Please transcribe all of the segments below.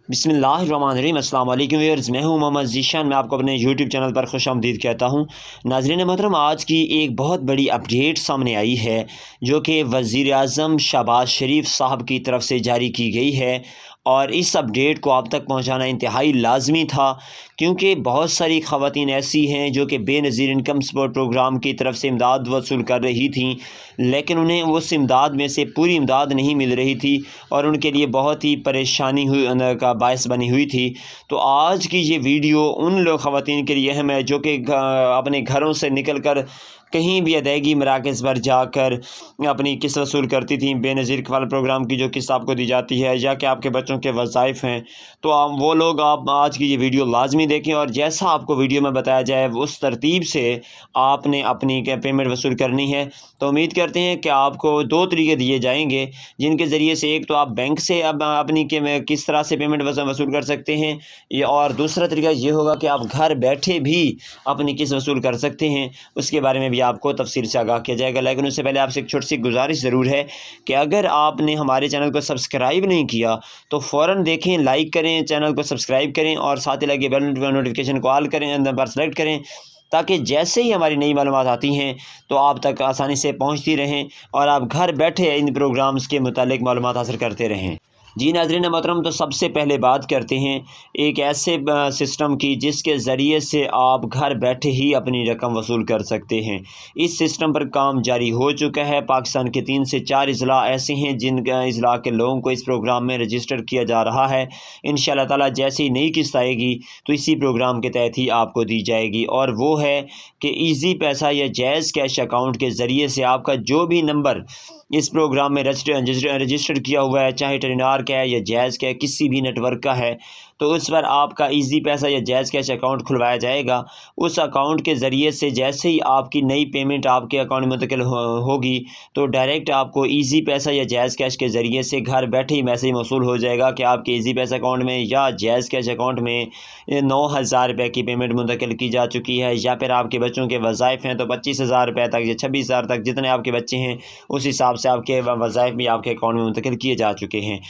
बिस्मिल्लाहिर्रहमानिर्रहीम अस्सलाम वालेकुम व्यूअर्स, मैं हूं मोहम्मद ज़ीशान। मैं आपको अपने यूट्यूब चैनल पर खुशामदीद कहता हूं। नाज़रीन मोहतरम, आज की एक बहुत बड़ी अपडेट सामने आई है जो कि वज़ीर आज़म शहबाज शरीफ साहब की तरफ से जारी की गई है, और इस अपडेट को आप तक पहुंचाना इंतहाई लाजमी था, क्योंकि बहुत सारी ख़वातीन ऐसी हैं जो कि बेनज़ीर इनकम सपोर्ट प्रोग्राम की तरफ से इमदाद वसूल कर रही थीं, लेकिन उन्हें उस इमदाद में से पूरी इमदाद नहीं मिल रही थी और उनके लिए बहुत ही परेशानी का बायस बनी हुई थी। तो आज की ये वीडियो उन लोग ख़वातीन के लिए अहम है जो कि अपने घरों से निकल कर कहीं भी अदायगी मराकज़ पर जाकर अपनी किस्त वसूल करती थी, बेनज़ीर कफ़ालत प्रोग्राम की जो किस्त आपको दी जाती है, या कि आपके बच्चों के वज़ाइफ़ हैं। तो आप वो लोग आप आज की ये वीडियो लाजमी देखें, और जैसा आपको वीडियो में बताया जाए उस तरतीब से आपने अपनी पेमेंट वसूल करनी है। तो उम्मीद करते हैं कि आपको दो तरीके दिए जाएंगे, जिनके ज़रिए से एक तो आप बैंक से अब अपनी किस तरह से पेमेंट वसूल कर सकते हैं, और दूसरा तरीका ये होगा कि आप घर बैठे भी अपनी किस्त वसूल कर सकते हैं। उसके बारे में भी आपको तफसील से आगाह किया जाएगा। लेकिन उससे पहले आपसे एक छोटी सी गुजारिश ज़रूर है कि अगर आपने हमारे चैनल को सब्सक्राइब नहीं किया तो फ़ौरन देखें, लाइक करें, चैनल को सब्सक्राइब करें और साथ ही लगे बेल नोटिफिकेशन को ऑल करें, अंदर पर सेलेक्ट करें, ताकि जैसे ही हमारी नई मालूमात आती हैं तो आप तक आसानी से पहुंचती रहें और आप घर बैठे इन प्रोग्राम्स के मुतालिक मालूमात हासिल करते रहें। जी नाज़रीन मोहतरम, तो सबसे पहले बात करते हैं एक ऐसे सिस्टम की जिसके ज़रिए से आप घर बैठे ही अपनी रकम वसूल कर सकते हैं। इस सिस्टम पर काम जारी हो चुका है। पाकिस्तान के 3 से 4 अज़ला ऐसे हैं जिन अज़ला के लोगों को इस प्रोग्राम में रजिस्टर किया जा रहा है। इंशाअल्लाह ताला जैसे ही नई किस्त आएगी तो इसी प्रोग्राम के तहत ही आपको दी जाएगी, और वो है कि ईजी पैसा या जैज़ कैश अकाउंट के ज़रिए से आपका जो भी नंबर इस प्रोग्राम में रजिस्टर्ड किया हुआ है, चाहे टेलीनार का है या जैज़ का है, किसी भी नेटवर्क का है, तो उस पर आपका ईजी पैसा या जैज़ कैश अकाउंट खुलवाया जाएगा। उस अकाउंट के ज़रिए से जैसे ही आपकी नई पेमेंट आपके अकाउंट में मुंतकिल होगी तो डायरेक्ट आपको ईजी पैसा या जैज़ कैश के ज़रिए से घर बैठे ही मैसेज मौसूल हो जाएगा कि आपके ईजी पैसा अकाउंट में या जैज़ कैश अकाउंट में 9,000 रुपये की पेमेंट मुंतकिल की जा चुकी है, या फिर आपके बच्चों के वज़ाइफ़ हैं तो 25,000 रुपये तक या 26,000 तक, जितने आपके बच्चे हैं उस हिसाब से आपके वज़ाइफ़ भी आपके अकाउंट में मुंतकिल किए जा चुके हैं।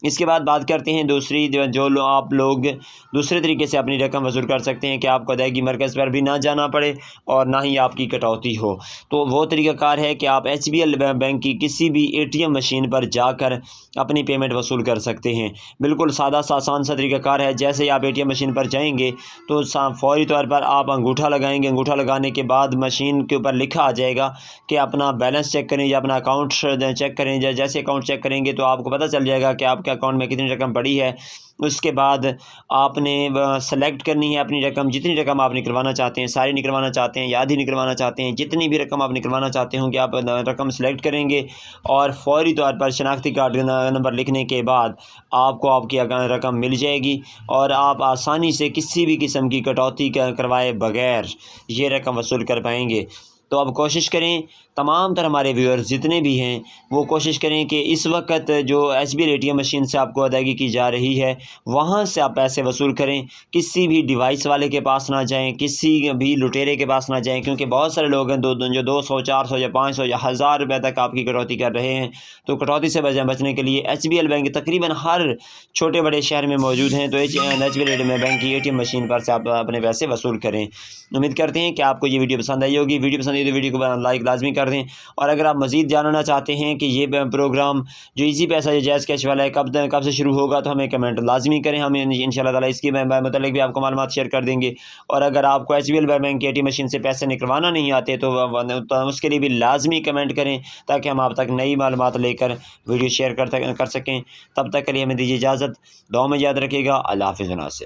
इसके बाद बात करते हैं दूसरी, आप लोग दूसरे तरीके से अपनी रकम वसूल कर सकते हैं कि आपको अदायगी मरकज़ पर भी ना जाना पड़े और ना ही आपकी कटौती हो। तो वो तरीक़ाकार है कि आप HBL बैंक की किसी भी ATM मशीन पर जाकर अपनी पेमेंट वसूल कर सकते हैं। बिल्कुल सादा सा आसान सा तरीक़ाकार है। जैसे ही आप ATM मशीन पर जाएंगे तो फ़ौरी तौर पर आप अंगूठा लगाएंगे। अंगूठा लगाने के बाद मशीन के ऊपर लिखा आ जाएगा कि अपना बैलेंस चेक करें या अपना अकाउंट चेक करें। जैसे अकाउंट चेक करेंगे तो आपको पता चल जाएगा कि आपके अकाउंट में कितनी रकम पड़ी है। उसके बाद आपने सेलेक्ट करनी है अपनी रकम, जितनी रकम आप निकलवाना चाहते हैं, सारी निकलवाना चाहते हैं या आधी निकलवाना चाहते हैं, जितनी भी रकम आप निकलवाना चाहते होंगे आप रकम सेलेक्ट करेंगे, और फौरी तौर पर शनाख्ती कार्ड नंबर लिखने के बाद आपको आपकी रकम मिल जाएगी, और आप आसानी से किसी भी किस्म की कटौती करवाए बगैर ये रकम वसूल कर पाएंगे। तो अब कोशिश करें, तमाम तरह हमारे व्यूअर्स जितने भी हैं वो कोशिश करें कि इस वक्त जो HBL ATM मशीन से आपको अदायगी की जा रही है वहाँ से आप पैसे वसूल करें। किसी भी डिवाइस वाले के पास ना जाएं, किसी भी लुटेरे के पास ना जाएं, क्योंकि बहुत सारे लोग हैं जो 200, 400 या 500 या 1000 रुपये तक आपकी कटौती कर रहे हैं। तो कटौती से बचने के लिए HBL बैंक तकरीबन हर छोटे बड़े शहर में मौजूद हैं। तो HBL बैंक की ATM मशीन पर से आप अपने पैसे वसूल करें। उम्मीद करते हैं कि आपको ये वीडियो पसंद आई होगी। वीडियो पसंद आई तो वीडियो को लाइक लाजमी कर दें, और अगर आप मज़ीद जानना चाहते हैं कि ये प्रोग्राम जो ईजी पैसा या जैज़ कैश वाला है कब से शुरू होगा तो हमें कमेंट लाजमी करें। हम इंशाल्लाह ताला इसकी मतलब भी आपको मालूमात शेयर कर देंगे। और अगर आपको HBL बैंक की ATM मशीन से पैसे निकलवाना नहीं आते तो उसके लिए भी लाजमी कमेंट करें, ताकि हम आप तक नई मालूमात लेकर वीडियो शेयर कर सकें। तब तक के लिए हमें दीजिए इजाज़त। दुआ में याद रखिएगा। अल्लाह हाफ़िज़।